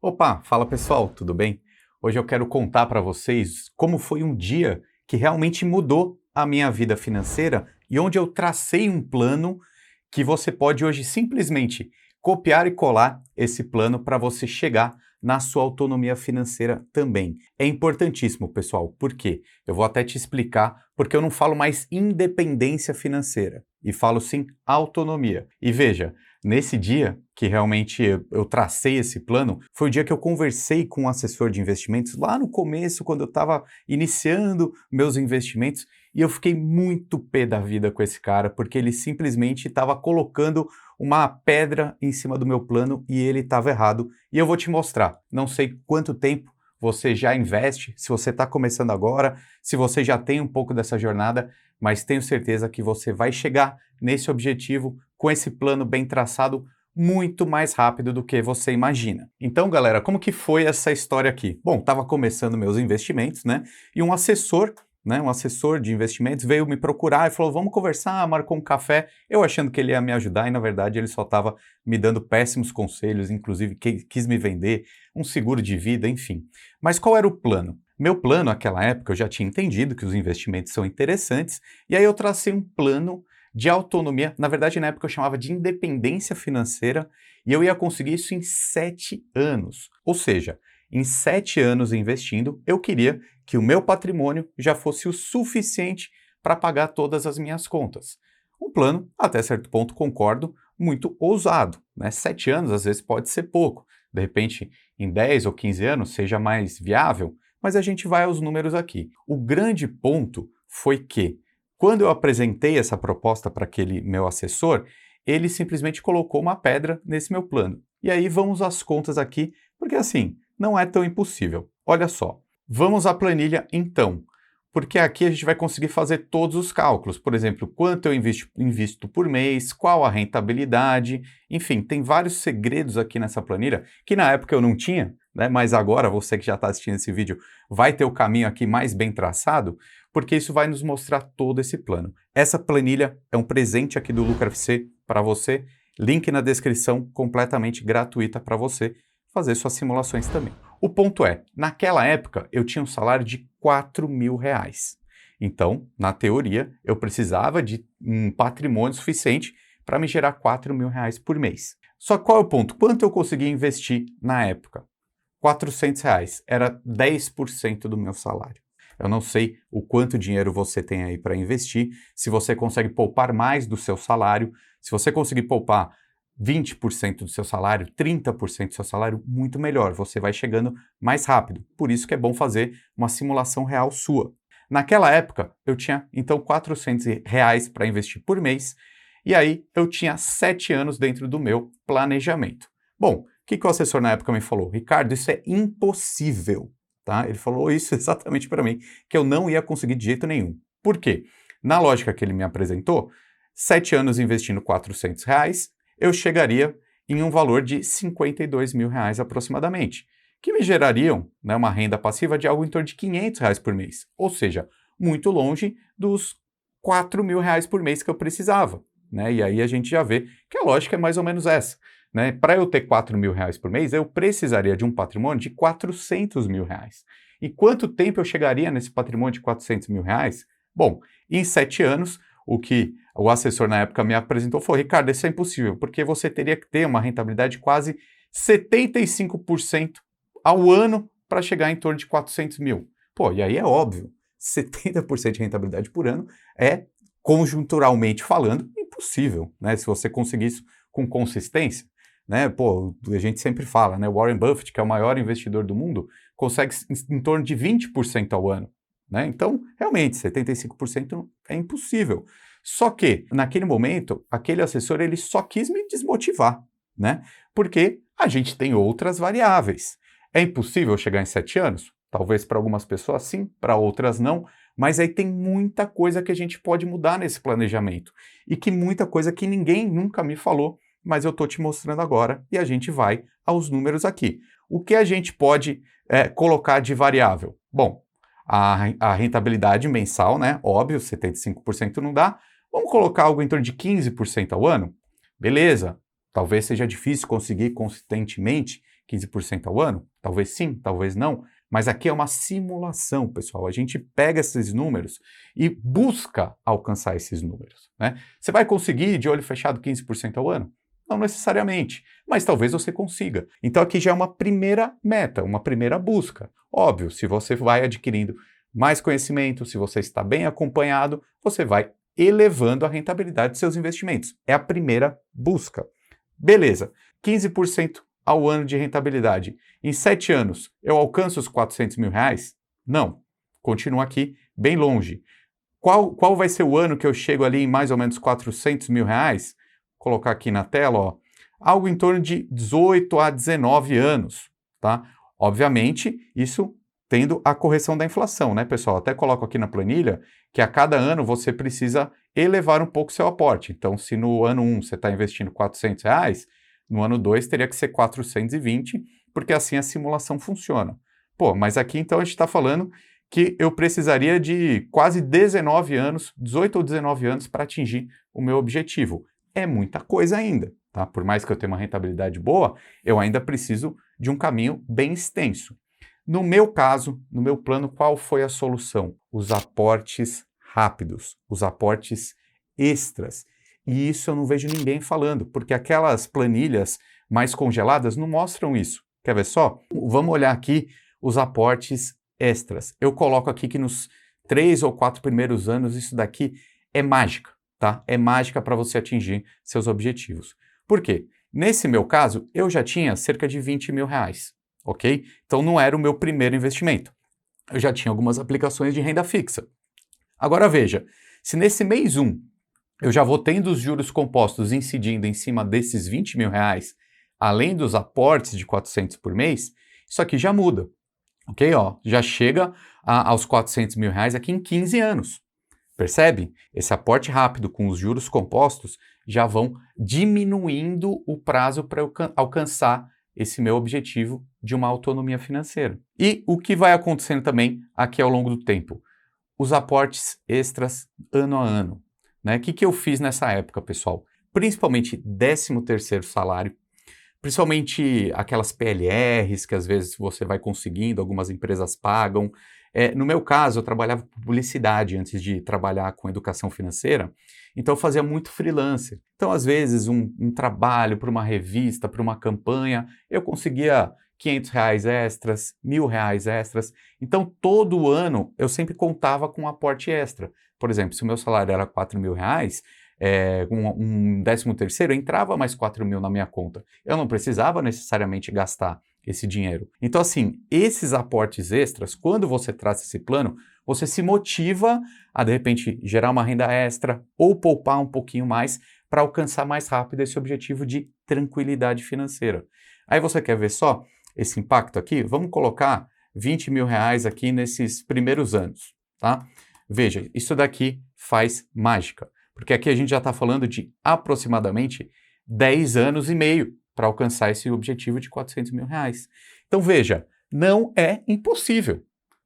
Opa, fala pessoal, tudo bem? Hoje eu quero contar para vocês como foi um dia que realmente mudou a minha vida financeira e onde eu tracei um plano que você pode hoje simplesmente copiar e colar esse plano para você chegar na sua autonomia financeira também. É importantíssimo, pessoal, por quê? Eu vou até te explicar porque eu não falo mais independência financeira e falo sim autonomia. E veja, nesse dia que realmente eu tracei esse plano, foi o dia que eu conversei com um assessor de investimentos lá no começo, quando eu estava iniciando meus investimentos, e eu fiquei muito pé da vida com esse cara, porque ele simplesmente estava colocando uma pedra em cima do meu plano e ele estava errado. E eu vou te mostrar. Não sei quanto tempo você já investe, se você está começando agora, se você já tem um pouco dessa jornada, mas tenho certeza que você vai chegar nesse objetivo com esse plano bem traçado muito mais rápido do que você imagina. Então, galera, como que foi essa história aqui? Bom, estava começando meus investimentos, né? E um assessor de investimentos veio me procurar e falou, vamos conversar, marcou um café, eu achando que ele ia me ajudar e na verdade ele só estava me dando péssimos conselhos, inclusive quis me vender um seguro de vida, enfim. Mas qual era o plano? Meu plano naquela época eu já tinha entendido que os investimentos são interessantes e aí eu tracei um plano de autonomia, na verdade na época eu chamava de independência financeira e eu ia conseguir isso em 7 anos, ou seja, em 7 anos investindo, eu queria que o meu patrimônio já fosse o suficiente para pagar todas as minhas contas. Um plano, até certo ponto, concordo, muito ousado, né? 7 anos às vezes pode ser pouco, de repente em 10 ou 15 anos seja mais viável, mas a gente vai aos números aqui. O grande ponto foi que, quando eu apresentei essa proposta para aquele meu assessor, ele simplesmente colocou uma pedra nesse meu plano. E aí vamos às contas aqui, porque assim, não é tão impossível. Olha só, vamos à planilha então, porque aqui a gente vai conseguir fazer todos os cálculos. Por exemplo, quanto eu invisto por mês, qual a rentabilidade, enfim, tem vários segredos aqui nessa planilha, que na época eu não tinha, né? Mas agora você que já está assistindo esse vídeo vai ter o caminho aqui mais bem traçado, porque isso vai nos mostrar todo esse plano. Essa planilha é um presente aqui do Lucra FC para você, link na descrição, completamente gratuita para você fazer suas simulações também. O ponto é, naquela época eu tinha um salário de R$ 4.000. Então, na teoria, eu precisava de um patrimônio suficiente para me gerar R$ 4.000 por mês. Só qual é o ponto? Quanto eu consegui investir na época? R$ 400, era 10% do meu salário. Eu não sei o quanto dinheiro você tem aí para investir, se você consegue poupar mais do seu salário, se você conseguir poupar 20% do seu salário, 30% do seu salário, muito melhor, você vai chegando mais rápido. Por isso que é bom fazer uma simulação real sua. Naquela época, eu tinha então R$ 400 para investir por mês, e aí eu tinha 7 anos dentro do meu planejamento. Bom, o que o assessor na época me falou? Ricardo, isso é impossível, tá? Ele falou isso exatamente para mim, que eu não ia conseguir de jeito nenhum. Por quê? Na lógica que ele me apresentou, 7 anos investindo R$ 400, eu chegaria em um valor de R$ 52.000 aproximadamente, que me gerariam, né, uma renda passiva de algo em torno de R$ 500 por mês, ou seja, muito longe dos R$ 4.000 por mês que eu precisava, né? E aí a gente já vê que a lógica é mais ou menos essa, né? Para eu ter R$ 4.000 por mês, eu precisaria de um patrimônio de R$ 400.000. E quanto tempo eu chegaria nesse patrimônio de R$ 400.000? Bom, em 7 anos, o que o assessor na época me apresentou foi, Ricardo, isso é impossível, porque você teria que ter uma rentabilidade de quase 75% ao ano para chegar em torno de 400 mil. Pô, e aí é óbvio, 70% de rentabilidade por ano é, conjunturalmente falando, impossível, né? Se você conseguir isso com consistência, né? Pô, a gente sempre fala, né? Warren Buffett, que é o maior investidor do mundo, consegue em torno de 20% ao ano. Né? Então, realmente, 75% é impossível. Só que, naquele momento, aquele assessor ele só quis me desmotivar, né? Porque a gente tem outras variáveis. É impossível chegar em 7 anos? Talvez para algumas pessoas sim, para outras não, mas aí tem muita coisa que a gente pode mudar nesse planejamento. E que muita coisa que ninguém nunca me falou, mas eu estou te mostrando agora e a gente vai aos números aqui. O que a gente pode colocar de variável? Bom, a rentabilidade mensal, né? Óbvio, 75% não dá. Vamos colocar algo em torno de 15% ao ano? Beleza, talvez seja difícil conseguir consistentemente 15% ao ano? Talvez sim, talvez não. Mas aqui é uma simulação, pessoal. A gente pega esses números e busca alcançar esses números, né? Você vai conseguir de olho fechado 15% ao ano? Não necessariamente, mas talvez você consiga. Então aqui já é uma primeira meta, uma primeira busca. Óbvio, se você vai adquirindo mais conhecimento, se você está bem acompanhado, você vai elevando a rentabilidade de seus investimentos. É a primeira busca. Beleza, 15% ao ano de rentabilidade. Em 7 anos, eu alcanço os 400 mil reais? Não, continua aqui bem longe. Qual vai ser o ano que eu chego ali em mais ou menos 400 mil reais? Vou colocar aqui na tela, ó, algo em torno de 18 a 19 anos, tá? Obviamente, isso tendo a correção da inflação, né, pessoal? Até coloco aqui na planilha que a cada ano você precisa elevar um pouco seu aporte. Então, se no ano 1 você está investindo 400 reais, no ano 2 teria que ser 420, porque assim a simulação funciona. Pô, mas aqui então a gente está falando que eu precisaria de quase 19 anos, 18 ou 19 anos para atingir o meu objetivo. É muita coisa ainda, tá? Por mais que eu tenha uma rentabilidade boa, eu ainda preciso de um caminho bem extenso. No meu caso, no meu plano, qual foi a solução? Os aportes rápidos, os aportes extras. E isso eu não vejo ninguém falando, porque aquelas planilhas mais congeladas não mostram isso. Quer ver só? Vamos olhar aqui os aportes extras. Eu coloco aqui que nos 3 ou 4 primeiros anos isso daqui é mágica, tá? É mágica para você atingir seus objetivos. Por quê? Nesse meu caso, eu já tinha cerca de 20 mil reais, ok? Então não era o meu primeiro investimento. Eu já tinha algumas aplicações de renda fixa. Agora veja, se nesse mês 1 eu já vou tendo os juros compostos incidindo em cima desses 20 mil reais, além dos aportes de 400 por mês, isso aqui já muda, ok? Ó, já chega aos 400 mil reais aqui em 15 anos. Percebe? Esse aporte rápido com os juros compostos já vão diminuindo o prazo para eu alcançar esse meu objetivo de uma autonomia financeira. E o que vai acontecendo também aqui ao longo do tempo? Os aportes extras ano a ano. Né? O que eu fiz nessa época, pessoal? Principalmente 13º salário, principalmente aquelas PLRs que às vezes você vai conseguindo, algumas empresas pagam. No meu caso, eu trabalhava com publicidade antes de trabalhar com educação financeira, então eu fazia muito freelancer. Então, às vezes, um trabalho para uma revista, para uma campanha, eu conseguia 500 reais extras, 1.000 reais extras. Então, todo ano, eu sempre contava com um aporte extra. Por exemplo, se o meu salário era 4 mil reais, um 13º, entrava mais 4 mil na minha conta. Eu não precisava necessariamente gastar esse dinheiro. Então, assim, esses aportes extras, quando você traça esse plano, você se motiva a, de repente, gerar uma renda extra ou poupar um pouquinho mais para alcançar mais rápido esse objetivo de tranquilidade financeira. Aí você quer ver só esse impacto aqui? Vamos colocar 20 mil reais aqui nesses primeiros anos, tá? Veja, isso daqui faz mágica, porque aqui a gente já está falando de aproximadamente 10 anos e meio para alcançar esse objetivo de 400 mil reais. Então veja, não é impossível,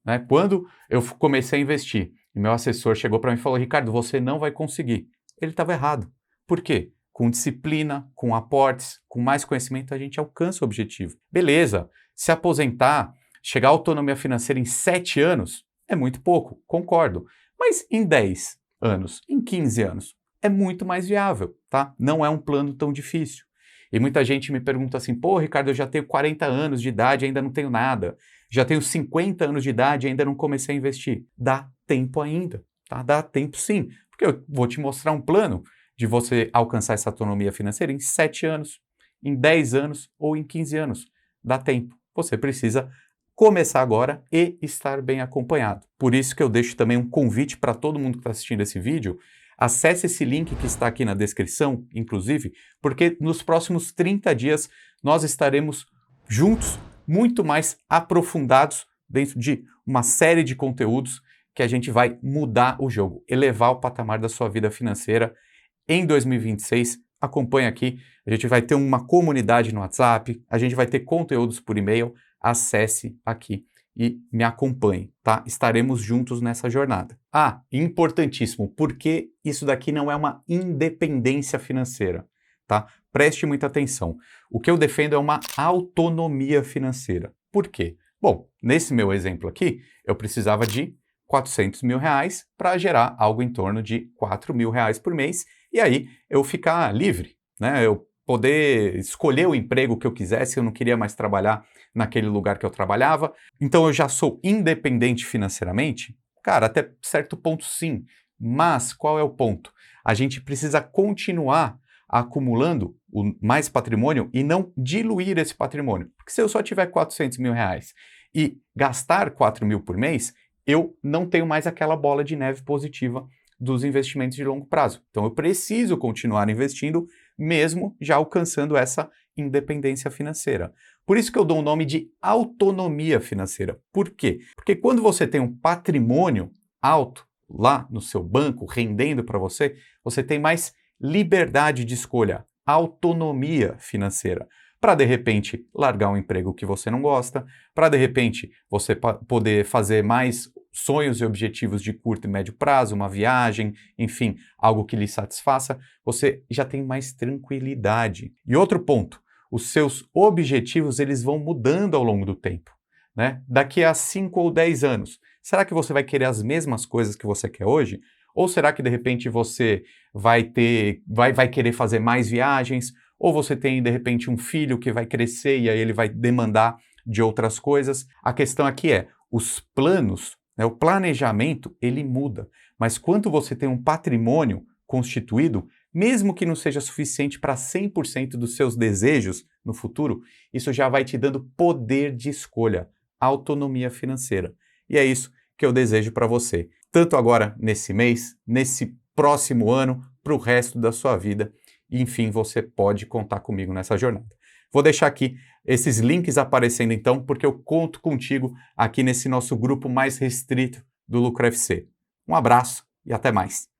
né? Quando eu comecei a investir, e meu assessor chegou para mim e falou, Ricardo, você não vai conseguir. Ele estava errado. Por quê? Com disciplina, com aportes, com mais conhecimento, a gente alcança o objetivo. Beleza, se aposentar, chegar à autonomia financeira em 7 anos, é muito pouco, concordo. Mas em 10 anos, em 15 anos, é muito mais viável, tá? Não é um plano tão difícil. E muita gente me pergunta assim, pô, Ricardo, eu já tenho 40 anos de idade e ainda não tenho nada. Já tenho 50 anos de idade e ainda não comecei a investir. Dá tempo ainda, tá? Dá tempo sim. Porque eu vou te mostrar um plano de você alcançar essa autonomia financeira em 7 anos, em 10 anos ou em 15 anos. Dá tempo. Você precisa começar agora e estar bem acompanhado. Por isso que eu deixo também um convite para todo mundo que está assistindo esse vídeo. Acesse esse link que está aqui na descrição, inclusive, porque nos próximos 30 dias nós estaremos juntos, muito mais aprofundados dentro de uma série de conteúdos que a gente vai mudar o jogo, elevar o patamar da sua vida financeira em 2026. Acompanhe aqui, a gente vai ter uma comunidade no WhatsApp, a gente vai ter conteúdos por e-mail, acesse aqui e me acompanhe, tá? Estaremos juntos nessa jornada. Ah, importantíssimo, porque isso daqui não é uma independência financeira, tá? Preste muita atenção. O que eu defendo é uma autonomia financeira. Por quê? Bom, nesse meu exemplo aqui, eu precisava de R$ 400 mil para gerar algo em torno de R$ 4 mil por mês e aí eu ficar livre, né? Eu poder escolher o emprego que eu quisesse, eu não queria mais trabalhar naquele lugar que eu trabalhava. Então eu já sou independente financeiramente? Cara, até certo ponto sim. Mas qual é o ponto? A gente precisa continuar acumulando mais patrimônio e não diluir esse patrimônio. Porque se eu só tiver R$ 400 mil e gastar 4 mil por mês, eu não tenho mais aquela bola de neve positiva dos investimentos de longo prazo. Então eu preciso continuar investindo mesmo já alcançando essa independência financeira. Por isso que eu dou o nome de autonomia financeira. Por quê? Porque quando você tem um patrimônio alto lá no seu banco rendendo para você, você tem mais liberdade de escolha, autonomia financeira, para de repente largar um emprego que você não gosta, para de repente você poder fazer mais sonhos e objetivos de curto e médio prazo, uma viagem, enfim, algo que lhe satisfaça, você já tem mais tranquilidade. E outro ponto, os seus objetivos eles vão mudando ao longo do tempo, né? Daqui a 5 ou 10 anos, será que você vai querer as mesmas coisas que você quer hoje? Ou será que de repente você vai querer fazer mais viagens? Ou você tem de repente um filho que vai crescer e aí ele vai demandar de outras coisas? A questão aqui é, os planos, né, o planejamento, ele muda. Mas quando você tem um patrimônio constituído, mesmo que não seja suficiente para 100% dos seus desejos no futuro, isso já vai te dando poder de escolha, autonomia financeira. E é isso que eu desejo para você, tanto agora nesse mês, nesse próximo ano, para o resto da sua vida. E, enfim, você pode contar comigo nessa jornada. Vou deixar aqui esses links aparecendo então, porque eu conto contigo aqui nesse nosso grupo mais restrito do Lucro FC. Um abraço e até mais.